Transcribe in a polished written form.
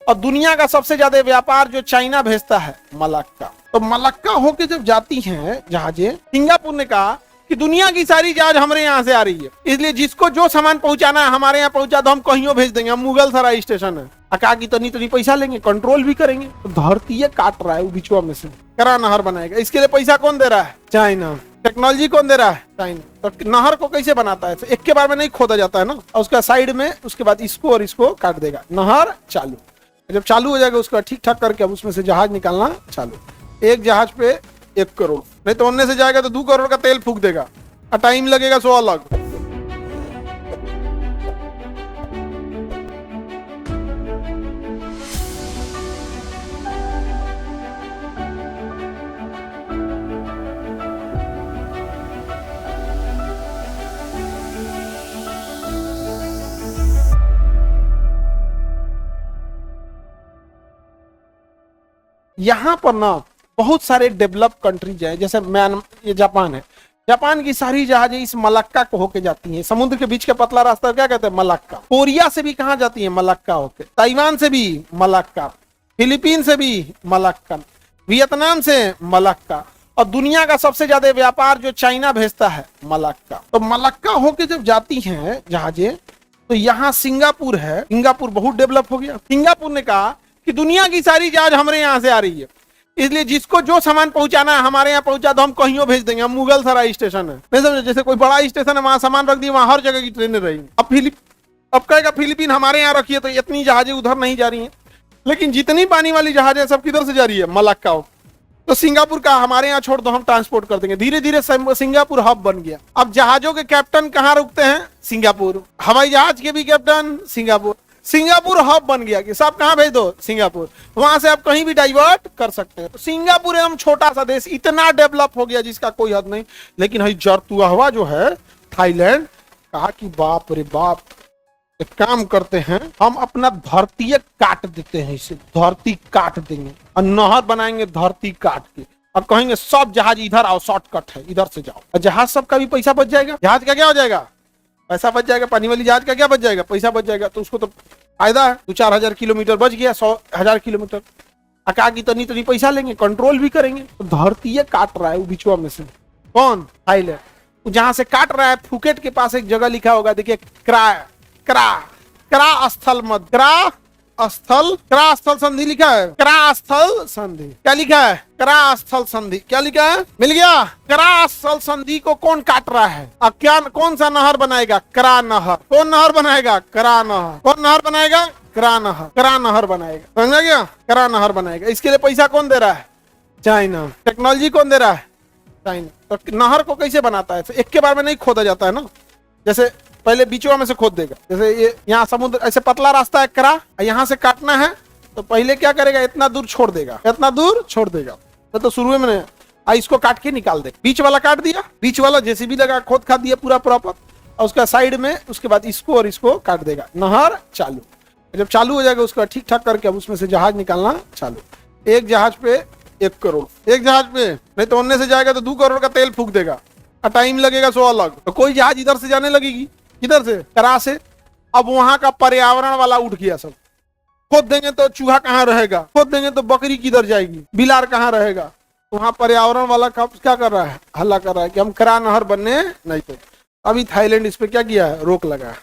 और दुनिया का सबसे ज्यादा व्यापार जो चाइना भेजता है मलक्का। तो मलक्का होके जब जाती हैं जहाजें, सिंगापुर ने कहा कि दुनिया की सारी जहाज हमारे यहाँ से आ रही है, इसलिए जिसको जो सामान पहुंचाना है हमारे यहाँ पहुंचा दो, हम कहीं भेज देंगे। हम मुगल सराय स्टेशन है, अका की तनी पैसा लेंगे, कंट्रोल भी करेंगे। तो धरती काट रहा है वो बिचवा में से, करा नहर बनाएगा। इसके लिए पैसा कौन दे रहा है? चाइना। टेक्नोलॉजी कौन दे रहा है? चाइना। तो नहर को कैसे बनाता है? एक के बार में नहीं खोदा जाता है ना, और उसका साइड में उसके बाद इसको और इसको काट देगा, नहर चालू। जब चालू हो जाएगा उसके बाद ठीक ठाक करके अब उसमें से जहाज निकालना चालू। एक जहाज पे 1 करोड़, नहीं तो उनने से जाएगा तो 2 करोड़ का तेल फूक देगा और टाइम लगेगा 100 लाख। यहां पर ना बहुत सारे डेवलप कंट्रीज हैं, जैसे ये जापान है। जापान की सारी जहाजें इस मलक्का को होके जाती हैं। समुद्र के बीच का पतला रास्ता क्या कहते हैं? मलक्का। कोरिया से भी कहां जाती है? मलक्का होके। ताइवान से भी मलक्का, फिलीपीन से भी मलक्का, वियतनाम से मलक्का, और दुनिया का सबसे ज्यादा व्यापार जो चाइना भेजता है मलक्का। तो मलक्का होके जब जाती हैं जहाजें, तो यहाँ सिंगापुर है। सिंगापुर बहुत डेवलप हो गया। सिंगापुर ने कहा कि दुनिया की सारी जहाज हमारे यहाँ से आ रही है, इसलिए जिसको जो सामान पहुंचाना है हमारे यहाँ पहुंचा दो, हम कहीं भेज देंगे। हम मुगल सराय स्टेशन है, नहीं समझे? जैसे कोई बड़ा स्टेशन है, वहां सामान रख दिया, वहां हर जगह की ट्रेनें रहेंगी। अब कहेगा फिलीपीन हमारे यहाँ रखिए, तो इतनी जहाजें उधर नहीं जा रही हैं। लेकिन जितनी पानी वाली जहाजें सब किधर से जा रही है? मलक्का। तो सिंगापुर का हमारे यहाँ छोड़ दो, हम ट्रांसपोर्ट कर देंगे। धीरे धीरे सिंगापुर हब बन गया। अब जहाजों के कैप्टन कहाँ रुकते हैं? सिंगापुर। हवाई जहाज के भी कैप्टन सिंगापुर। सिंगापुर हब बन गया कि सब कहां भेज दो? सिंगापुर। वहां से आप कहीं भी डाइवर्ट कर सकते हैं। तो सिंगापुर एकदम छोटा सा देश इतना डेवलप हो गया जिसका कोई हद नहीं। लेकिन हई जरतुआ जो है थाईलैंड, कहा कि बाप रे बाप, एक काम करते हैं, हम अपना धरती काट देते हैं, इसे धरती काट देंगे और नहर बनाएंगे धरती काट के, और कहेंगे सब जहाज इधर आओ, शॉर्टकट है, इधर से जाओ। और जहाज सबका भी पैसा बच जाएगा। जहाज का क्या हो जाएगा? पैसा बच जाएगा। पानी वाली जहाज का क्या बच जाएगा? पैसा बच जाएगा। तो उसको तो फायदा है। 2-4 हजार किलोमीटर बच गया, 100,000 किलोमीटर, अका की तनी पैसा लेंगे, कंट्रोल भी करेंगे। तो धरती काट रहा है वो बिचवा में से। कौन? थाईलैंड। जहां से काट रहा है, फुकेट के पास एक जगह लिखा होगा, देखिए, क्रा स्थल संधि लिखा है। क्रा स्थल संधि क्या लिखा है? क्रा स्थल संधि क्या लिखा है? मिल गया। क्रा स्थल संधि को कौन काट रहा है? अब क्या, कौन सा नहर बनाएगा? क्रा नहर। कौन नहर बनाएगा? क्रा नहर। कौन नहर बनाएगा? क्रा नहर। क्रा नहर बनाएगा, समझा गया? क्रा नहर बनाएगा। इसके लिए पैसा कौन दे रहा है? चाइना। टेक्नोलॉजी कौन दे रहा है? चाइना। तो नहर को कैसे बनाता है? एक के बार में नहीं खोदा जाता है ना, जैसे पहले बीचवा में से खोद देगा। जैसे ये यहाँ समुद्र ऐसे पतला रास्ता है, करा, यहाँ से काटना है तो पहले क्या करेगा? इतना दूर छोड़ देगा, इतना दूर छोड़ देगा। तो शुरू में इसको काट के निकाल दे। बीच वाला काट दिया, बीच वाला जेसीबी लगा खोद खा दिया पूरा प्रॉपर, और उसका साइड में उसके बाद इसको और इसको काट देगा, नहर चालू। जब चालू हो जाएगा उसके बाद ठीक ठाक करके अब उसमें से जहाज निकालना चालू। एक जहाज पे 1 करोड़, एक जहाज पे, नहीं तो उनने से जाएगा तो 2 करोड़ का तेल फूक देगा और टाइम लगेगा 100 लाख। तो कोई जहाज इधर से जाने लगेगी, किधर से? करा से। अब वहां का पर्यावरण वाला उठ गया सब। खोद देंगे तो चूहा कहाँ रहेगा? खोद देंगे तो बकरी किधर जाएगी? बिलार कहाँ रहेगा? वहां पर्यावरण वाला क्या कर रहा है? हल्ला कर रहा है कि हम करा नहर बनने नहीं थे। अभी थाईलैंड इस पे क्या किया है? रोक लगा है।